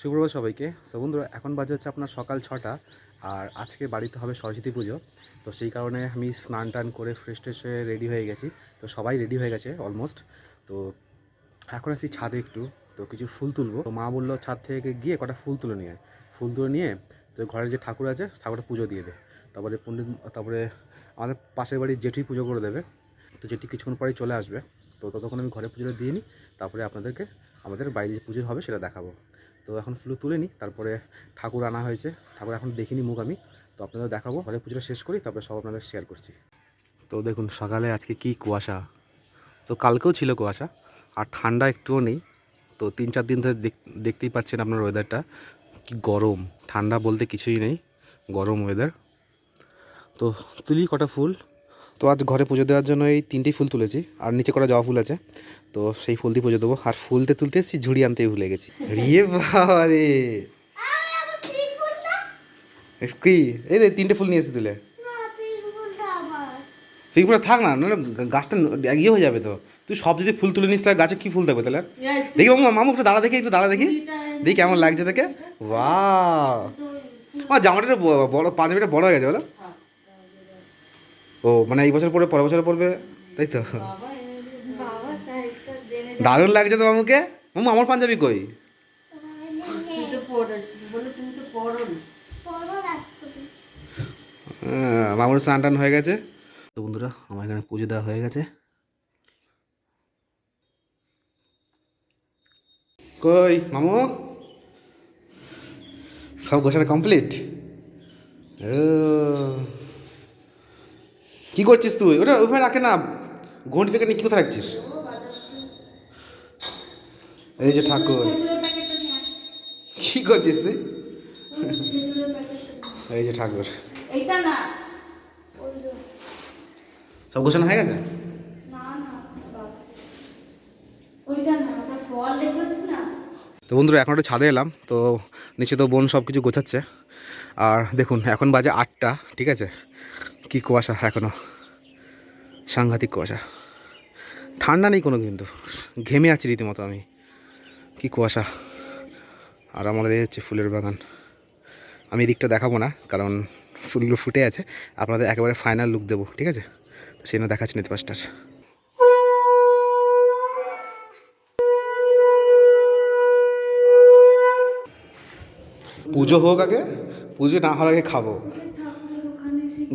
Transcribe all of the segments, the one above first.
সুপ্রভাত সবাইকে। সো বন্ধুরা, এখন বাজে হচ্ছে আপনার সকাল 6টা। আর আজকে বাড়িতে হবে সরস্বতী পুজো। তো সেই কারণে আমি স্নান টান করে ফ্রেশ ট্রেশ হয়ে রেডি হয়ে গেছি। তো সবাই রেডি হয়ে গেছে অলমোস্ট। তো এখন আসি ছাদে একটু, তো কিছু ফুল তুলবো। তো মা বললো ছাদ থেকে গিয়ে কটা ফুল তুলে নিয়ে তো ঘরের যে ঠাকুর আছে ঠাকুরটা পুজো দিয়ে দে। তারপরে আমাদের পাশের বাড়ির জেঠি পুজো করে দেবে। তো জেঠি কিছুক্ষণ পরেই চলে আসবে। তো ততক্ষণ আমি ঘরে পুজোটা দিয়ে নিই, তারপরে আপনাদেরকে আমাদের বাইরে যে পুজো হবে সেটা দেখাবো। তো এখন ফুল তুলে নিই, তারপরে ঠাকুর আনা হয়েছে, ঠাকুর এখন দেখিনি মুখ আমি। তো আপনাদের দেখাবো, ঘরে পুজোটা শেষ করি, তারপরে সব আপনাদের শেয়ার করছি। তো দেখুন সকালে আজকে কি কুয়াশা। তো কালকেও ছিল কুয়াশা, আর ঠান্ডা একটুও নেই। তো 3-4 দিন ধরে দেখতেই পাচ্ছেন আপনার ওয়েদারটা কি গরম। ঠান্ডা বলতে কিছুই নেই, গরম ওয়েদার। তো তুলি কটা ফুল। তো আজ ঘরে পুজো দেওয়ার জন্য এই 3টি ফুল তুলেছি, আর নিচে কটা জবা ফুল আছে। তো সেই ফুল দিয়ে পুজো দেবো। আর তুলতে এসেছি, ঝুড়ি আনতেই ভুলে গেছি। রিয়ে বাবা রে, কি এই রে 3টে ফুল নিয়ে এসে তুলে। পিঙ্ক ফুলটা থাক না, নাহলে গাছটা ইয়ে হয়ে যাবে। তো তুই সব যদি ফুল তুলে নিস তাহলে গাছে কি ফুল থাকবে তাহলে? দেখি মামু একটু দাঁড়া দেখি, দেখি কেমন লাগছে দেখে। বাহ, আমার জামাটা বড়, পাঞ্জাবিটা বড় হয়ে গেছে বলো। ও মানে এই বছর পরে পরের বছর পড়বে, তাই তো? দারুণ লাগছে তো মামুকে। মামু আমার পাঞ্জাবি কই? মামুর স্নান টান হয়ে গেছে। তো বন্ধুরা, আমার এখানে পুজো দেওয়া হয়ে গেছে। কই মামু, সব গোছানো কমপ্লিট? কি করছিস তুই? ওটা ওইভাবে রাখে না, ঘন্টিটাকে নিয়ে কি কোথায় রাখছিস? এই যে ঠাকুর, কি করছিস তুই? এই যে ঠাকুর, সব গোছানো হয়ে গেছে? তো বন্ধুরা, এখন একটু ছাদে এলাম। তো নিচে তো বোন সব কিছু গোছাচ্ছে। আর দেখুন এখন বাজে 8টা, ঠিক আছে? কি কুয়াশা এখনও, সাংঘাতিক কুয়াশা। ঠান্ডা নেই কোনো, কিন্তু ঘেমে আছি রীতিমতো আমি। কি কুয়াশা। আর আমাদের এই হচ্ছে ফুলের বাগান। আমি এদিকটা দেখাবো না, কারণ ফুলগুলো ফুটে আছে। আপনাদের একেবারে ফাইনাল লুক দেবো, ঠিক আছে? তো সেই জন্য দেখাচ্ছি না পাশটার। পুজো হোক আগে, পুজো না হওয়ার আগে খাবো।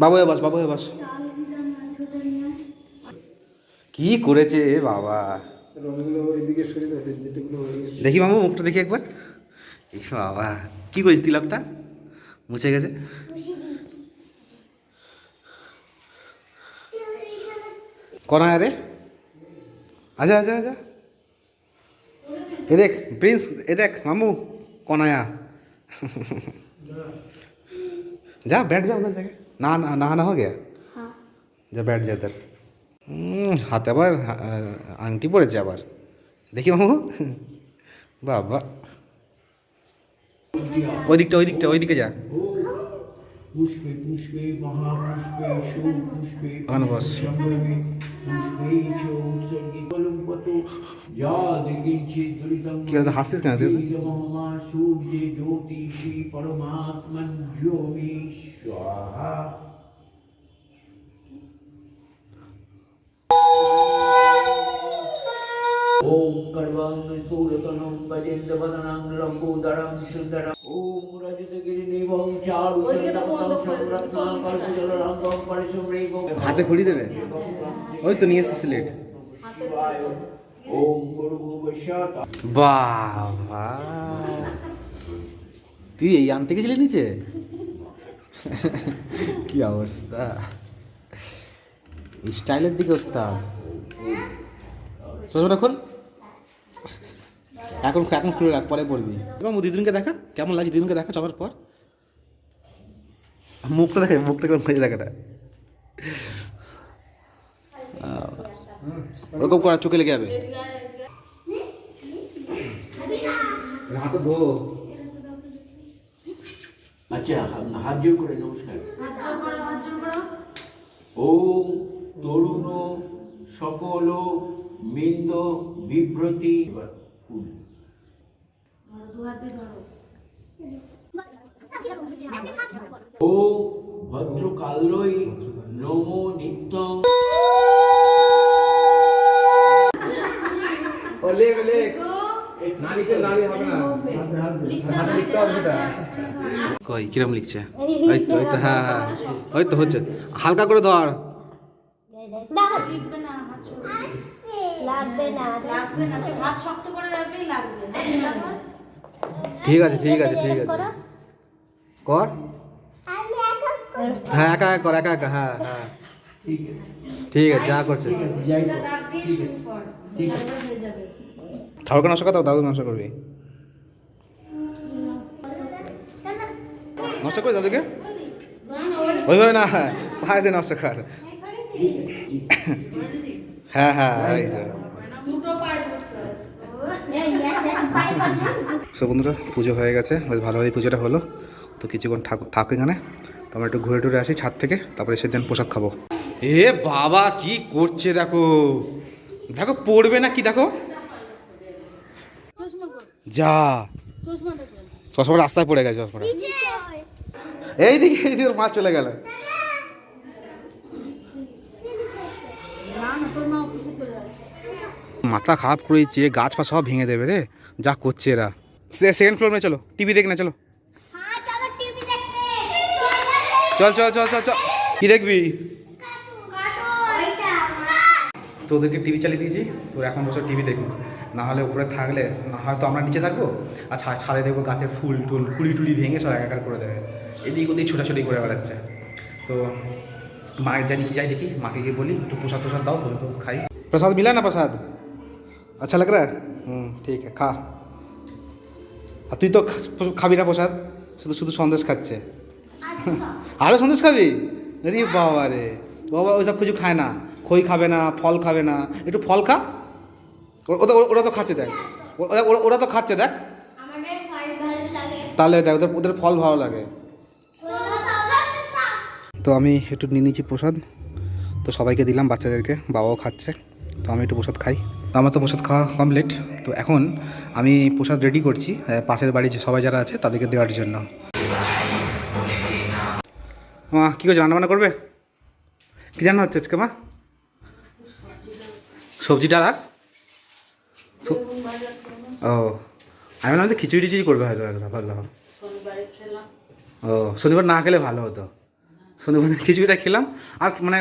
বাবু বাস, বাবু বাস। কি করেছে বাবা, দেখি মামু মুখটা দেখি একবার। বাবা কি করেছে, তিলকটা মুছে গেছে। কনা রে, আচ্ছা আচ্ছা আচ্ছা, এ দেখ প্রিন্স, এ দেখ মামু কনায়া। जा बैठ जा उधर जगह, नहाना हो गया? जा बैठ जा इधर। হাতে আবার আংটি পড়েছে আবার, দেখি মামু। বাবা ওইদিকে যা। পুষ্পে পুষ্পে মহাপুষ্পে সুপুষ্পে বস। কি হাসছিস কেন তুই? সূর্যে জ্যোতিষী পরমাত্মন জ্যোমি স্বাহা। ओम कर्वं स्थूलतनं गजेन्द्रवदनं लम्बोदरं सुन्दरं ओम रजतगिरिनिभं चारुचन्द्रपतं संरत्नाकल्पजलरङ्गं परिसुम्रीगं। हाथे खुली देवे, ওই তো নিয়ে এসেছি সিলেট। ओम गुरुभुवस्यात्। বাবা, তুই এই আনতে গেছিলি নিচে? কি অবস্থা, স্টাইলের দিকে ওস্তাদ। চশমাটা খোল, এখন খুলে রাখ, পরে পড়বি। এবং দিদুনকে দেখা কেমন লাগে, দিদুনকে দেখা চলার পর। মুখটা দেখে, মুখটা কেমন হয়ে দেখাটা, ওরকম করা চোখে লেগে যাবে। হাত ধো। আচ্ছা হাত জোর করে নমস্কার। ওম তরুণ সকল মিন্দ বিভ্রতি। ফুল ও ভদ্রকাল্যই নমো নিত্যং। কই কিরম লিখছে? ওই তো হ্যাঁ হ্যাঁ ওই তো হচ্ছে, হালকা করে ধর। লিখবে না, হাত সরু। লাগবে না, হাত শক্ত করে রাখলেই লাগবে। ঠিক আছে ঠিক আছে ঠিক আছে, কর। হ্যাঁ একা একা কর, একা একা, হ্যাঁ হ্যাঁ ঠিক আছে, যা করছে। দাগ দিয়ে শুরু কর, তারপর হয়ে যাবে। ঠাকুরকে নষ্ট করতে, দাদু নষ্ট করবি। নষ্ট করে দাদুকে ওইভাবে না, পায়ে দিয়ে নষ্ট কর। হ্যাঁ হ্যাঁ এই যে। দুটো পায়ে ধরতে হবে। সব বন্ধুরা পুজো হয়ে গেছে, বেশ ভালোভাবে পুজোটা হলো। তো কিছুক্ষণ থাক এখানে, তো আমরা একটু ঘুরে টুরে আসি ছাদ থেকে, তারপরে সেদিন প্রসাদ খাবো। এ বাবা কি করছে দেখো, দেখো পড়বে না কি, দেখো যা চশমা রাস্তায় পড়ে গেছে, চশমাটা এইদিকে এইদিকে মাছ চলে গেল। মাথা খারাপ করেছে, গাছ পা সব ভেঙে দেবে রে, যা করছে এরা। সেকেন্ড ফ্লোর মে চলো, টিভি দেখ না, চলো চল চল চল চল চল। কি দেখবি? তো ওদেরকে টিভি চালিয়ে দিয়েছি, তো এখন বছর টিভি দেখুক, না হলে উপরে থাকলে না হয়তো আমরা নিচে থাকবো, আর ছাদে দেখবো গাছের ফুল টুল কুড়ি টুলি ভেঙে সব একাকার করে দেবে, এদিক ওদিক ছোটাছুটি করে বেড়াচ্ছে। তো মায়ের যা নিচে যাই দেখি, মাকে গিয়ে বলি একটু প্রসাদ প্রসাদ দাও, তো খাই। প্রসাদ মিলা না প্রসাদ? अच्छा लग रहा है? ठीक है खा। আর তুই তো খাবি না প্রসাদ, শুধু শুধু সন্দেশ খাচ্ছে। আরও সন্দেশ খাবি? রে বাবা রে বাবা, ওইসব কিছু খায় না, খই খাবে না, ফল খাবে না, একটু ফল খা। ওরা তো খাচ্ছে দেখ, ওরা তো খাচ্ছে দেখ, তাহলে দেখ ওদের ওদের ফল ভালো লাগে। তো আমি একটু নিয়ে নিয়েছি প্রসাদ, তো সবাইকে দিলাম, বাচ্চাদেরকে, বাবাও খাচ্ছে, তো আমি একটু প্রসাদ খাই। তো আমার তো প্রসাদ খাওয়া কমপ্লিট, তো এখন আমি প্রসাদ রেডি করছি পাশের বাড়ির সবাই যারা আছে তাদেরকে দেওয়ার জন্য। মা কী করছে, রান্নাবান্না করবে? কী রান্না হচ্ছে আজকে মা? সবজিটা আর ও আমি বললাম যে খিচুড়ি টিচুড়ি করবে হয়তো, ভালো। ও শনিবার না খেলে ভালো হতো, শনিবার খিচুড়িটা খেলাম, আর মানে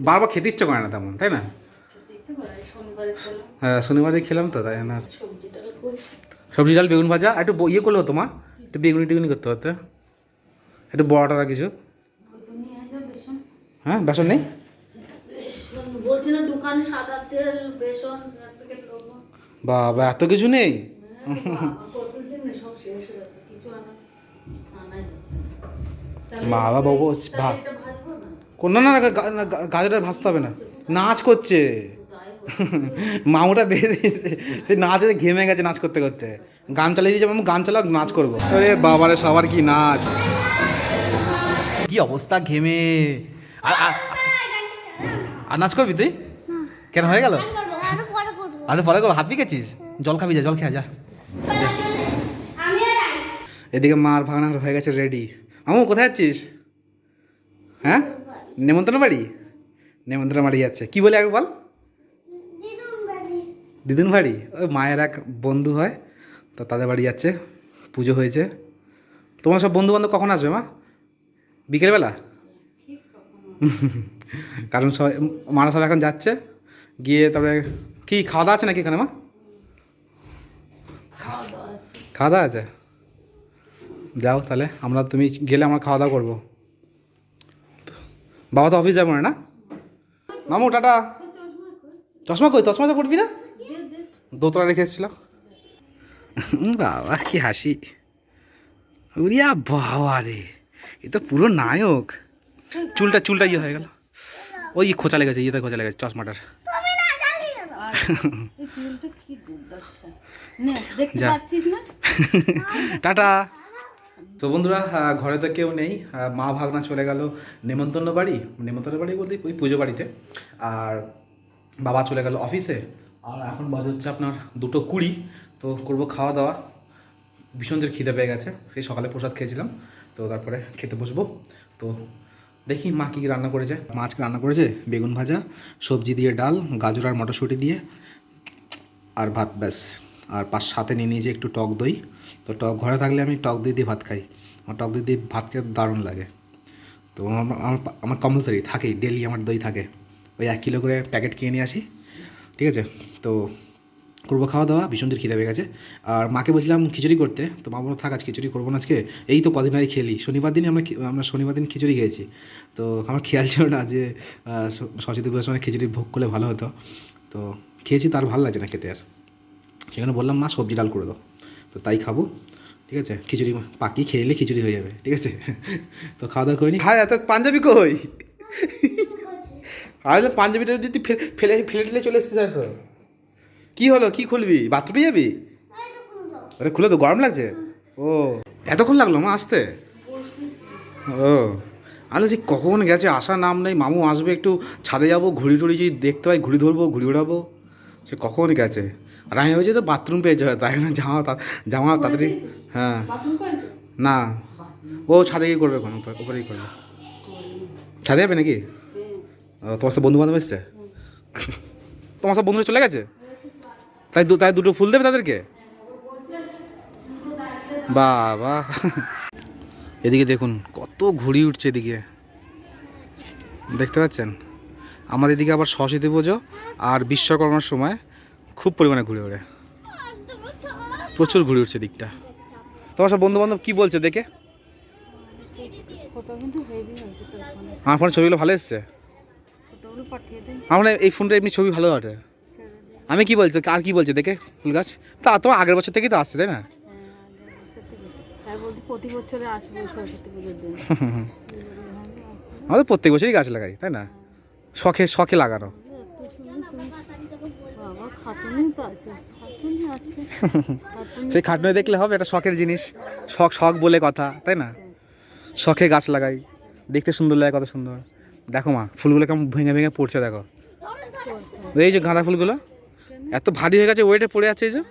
বারবার খেতে ইচ্ছে করে না তেমন, তাই না? হ্যাঁ শনিবারে খেলাম তো, তাই না? সবজি ডাল বেগুন ভাজা, একটু ইয়ে করলে হতো মা, একটু বেগুনি টেগুনি করতে হতো, একটু বড়াটা কিছু। হ্যাঁ বেসন নেই? বলছি না দোকানে সাদা তেল বেসন বাবা এত কিছু নেই? কতদিন সব শেষ হয়ে গেছে, কিছু আনাই যাচ্ছে না। মা বাবা কোন না না গাজরটা ভাজতে হবে না, নাচ করছে মামুটা বেরিয়েছে, সে নাচ ঘেমে গেছে নাচ করতে করতে, গান চালিয়ে দিয়েছে, মামু গান চালাও নাচ করবো। আরে বাবারে সবার কি নাচ, কি অবস্থা ঘেমে। আর নাচ করবি তুই? কেন হয়ে গেল? আরে পরে করবো, হাঁপিয়ে গেছিস? জল খাবি, যা জল খেয়ে যা। এদিকে মার ভাগনা হয়ে গেছে রেডি। মামু কোথায় যাচ্ছিস? হ্যাঁ নেমন্তন্ন বাড়ি, নেমন্তন্ন বাড়ি যাচ্ছে। কি বলে একবার বল? দিদুন বাড়ি, ওই মায়ের এক বন্ধু হয়, তো তাদের বাড়ি যাচ্ছে, পুজো হয়েছে। তোমার সব বন্ধু বান্ধব কখন আসবে মা? বিকেলবেলা? কারণ সবাই মারা সব এখন যাচ্ছে, গিয়ে তারপরে কি খাওয়া দাওয়া আছে নাকি এখানে মা? খাওয়া দাওয়া আছে, যাও তাহলে, আমরা তুমি গেলে আমরা খাওয়া দাওয়া করবো। বাবা তো অফিস যাবো না? মামু টাটা। চশমা কই, চশমাটা পড়বি না? দোতলা রেখে এসেছিল। বাবা কি হাসি, উড়িয়া বাবা রে, এ তো পুরো নায়ক। চুলটা ইয়ে হয়ে গেল, ওই খোঁচা লেগেছে, ইয়েতে খোঁচা লেগেছে চশমাটার। টাটা। তো বন্ধুরা ঘরে তো কেউ নেই, মা ভাগনা চলে গেল নেমন্তন্ন বাড়ি বলতে ওই পুজো বাড়িতে, আর বাবা চলে গেল অফিসে, আর এখন বাজে হচ্ছে আপনার 2:20। তো করবো খাওয়া দাওয়া, ভীষণ জোর খিদে পেয়ে গেছে, সেই সকালে প্রসাদ খেয়েছিলাম। তো তারপরে খেতে বসবো। তো দেখি মা কী রান্না করেছে। মা আজকে রান্না করেছে বেগুন ভাজা, সবজি দিয়ে ডাল, গাজর আর মটরশুঁটি দিয়ে, আর ভাত, ব্যাস। আর সাথে নিয়ে নিয়েছি একটু টক দই। তো ঘরে থাকলে আমি টক দই দিয়ে ভাত খাই, আমার টক দই দিয়ে ভাত খেতে দারুণ লাগে। তো আমার কম্পালসারি থাকেই, ডেলি আমার দই থাকে। ওই 1 কিলো করে প্যাকেট কিনে নিয়ে আসি, ঠিক আছে। তো করবো খাওয়া দাওয়া, ভীষণ জোর খিদে পেয়ে গেছে। আর মাকে বলছিলাম খিচুড়ি করতে, তো মা বলল থাক আজ খিচুড়ি করবো না আজকে, এই তো কদিন আগে খেলি, শনিবার দিনই আমরা শনিবার দিন খিচুড়ি খেয়েছি। তো আমার খেয়াল ছিল না যে সরস্বতী পুজোর সময় খিচুড়ি ভোগ করলে ভালো হতো। তো খেয়েছি, তার ভালো লাগছে না খেতে। আর সেখানে বললাম মা সবজি ডাল করে দাও, তো তাই খাবো, ঠিক আছে। খিচুড়ি পাকি খেলে খিচুড়ি হয়ে যাবে, ঠিক আছে। তো খাওয়া দাওয়া করিনি। হ্যাঁ, এত পাঞ্জাবি কই? আর পাঞ্জাবিটা যদি ফেলে ঠেলে চলে এসেছিস হয়তো। কী হলো, কী খুলবি? বাথরুমে যাবি? আরে খুলে তো, গরম লাগছে। ও এতক্ষণ লাগলো মা আসতে? ও আরে যে কখন গেছে, আসার নাম নেই। মামু আসবে, একটু ছাদে যাবো, ঘুড়ি টুড়ি যদি দেখতে পাই ঘুড়ি ধরবো, ঘুড়ি ওড়াবো। সে কখন গেছে। আর আমি ভেবেছি তো বাথরুম পেয়েছে, তাই না? জামা তাড়াতাড়ি। হ্যাঁ না, ও ছাদে গিয়ে করবে, এখন উপরেই করবে। ছাদে যাবে নাকি? তোমার সব বন্ধু বান্ধব এসছে? তোমার সব বন্ধুরা চলে গেছে? তাই দুটো ফুল দেবে তাদেরকে? বাবা, এদিকে দেখুন কত ঘুড়ি উঠছে, এদিকে দেখতে পাচ্ছেন। আমাদের এদিকে আবার সরস্বতী পুজো আর বিশ্বকর্মার সময় খুব পরিমাণে ঘুরে ওড়ে, প্রচুর ঘুরে উঠছে দিকটা। তোমার সব বন্ধু বান্ধব কী বলছে দেখে? আমার ফোনে ছবিগুলো ভালো এসছে। আমার এই ফোনটা এমনি ছবি ভালো ওঠে। আমি কি বলছি, আর কি বলছে দেখে ফুল গাছ? তা তোমার আগের বছর থেকেই তো আসছে, তাই না? প্রতি বছরে আসবে সরস্বতী পুজোর দিন। আমাদের প্রত্যেক বছরই গাছ লাগাই, তাই না? শখে লাগানো। সেই খাটুনি দেখলে হবে? এটা শখের জিনিস, শখ বলে কথা, তাই না? শখে গাছ লাগাই, দেখতে সুন্দর লাগে, কত সুন্দর। দেখো মা, ফুলগুলো কেমন ভেঙে ভেঙে পড়ছে, দেখো। এই যে গাঁদা ফুলগুলো এত ভারী হয়ে গেছে, ওয়েটে পড়ে আছে। এই যে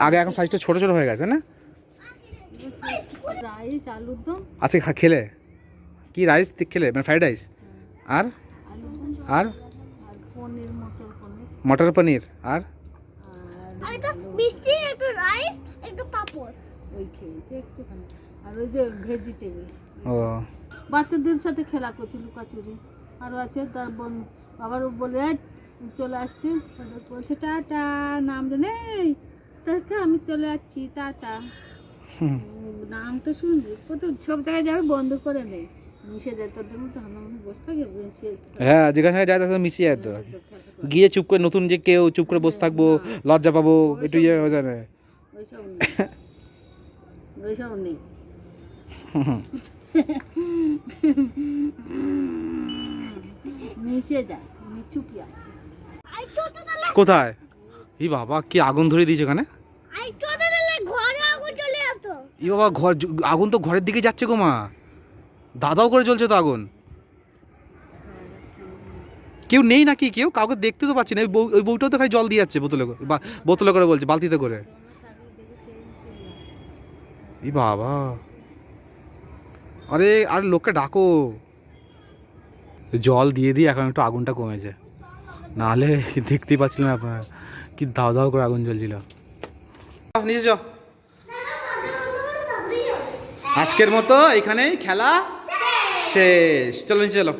আগে, এখন সাইজটা ছোট ছোট হয়ে গেছে না? রাইস, আলুর দম। আজকে খেলে কি রাইস খেলে? মানে ফ্রাইড রাইস আর আর পনির, মটর পনির আর আমি তো মিষ্টি, একটু রাইস, একটু পাপড় ওই খেয়েছি একটুখানি। আর ওই যে ভেজিটেবল। ও বাচ্চাদের সাথে খেলা করছি, লুকাচুরি। আরও আছে তার বোন, বাবারও বলে চলে আসছে, বলছে টাটা, নাম জানে তাকে, আমি চলে যাচ্ছি টাটা। নাম তো শুনবি, কত সব জায়গায় যাবে, বন্ধ করে নেই, মিশে যায়। তোদের মতো হানামনি বসে থাকে, হ্যাঁ, যেখানে যায় তার সাথে মিশিয়ে যেত। গিয়ে চুপ করে, নতুন যে কেউ চুপ করে বসে থাকবো, লজ্জা পাবো, একটু ইয়ে হয়ে যাবে। ওইসব নেই, ওইসব নেই। মিশে যায়, চুপি আছে। কোথায়? ই বাবা, কি আগুন ধরে দিয়েছে ওখানে। ই বাবা, আগুন তো ঘরের দিকে যাচ্ছে গো মা, দাদাও করে চলছে তো আগুন। কেউ নেই নাকি? কাউকে দেখতে তো পাচ্ছি না। ওই বউটাও তো খালি জল দিয়ে যাচ্ছে বোতলে করে বলছে, বালতিতে করে। ই বাবা, আরে আর লোককে ডাকো। জল দিয়ে এখন একটু আগুনটা কমেছে, নাহলে দেখতেই পাচ্ছিলাম আপনারা কি দাও করে আগুন জ্বলছিল। নিচে যাও, আজকের মতো এখানেই খেলা শেষ। চলো নিচে চলো।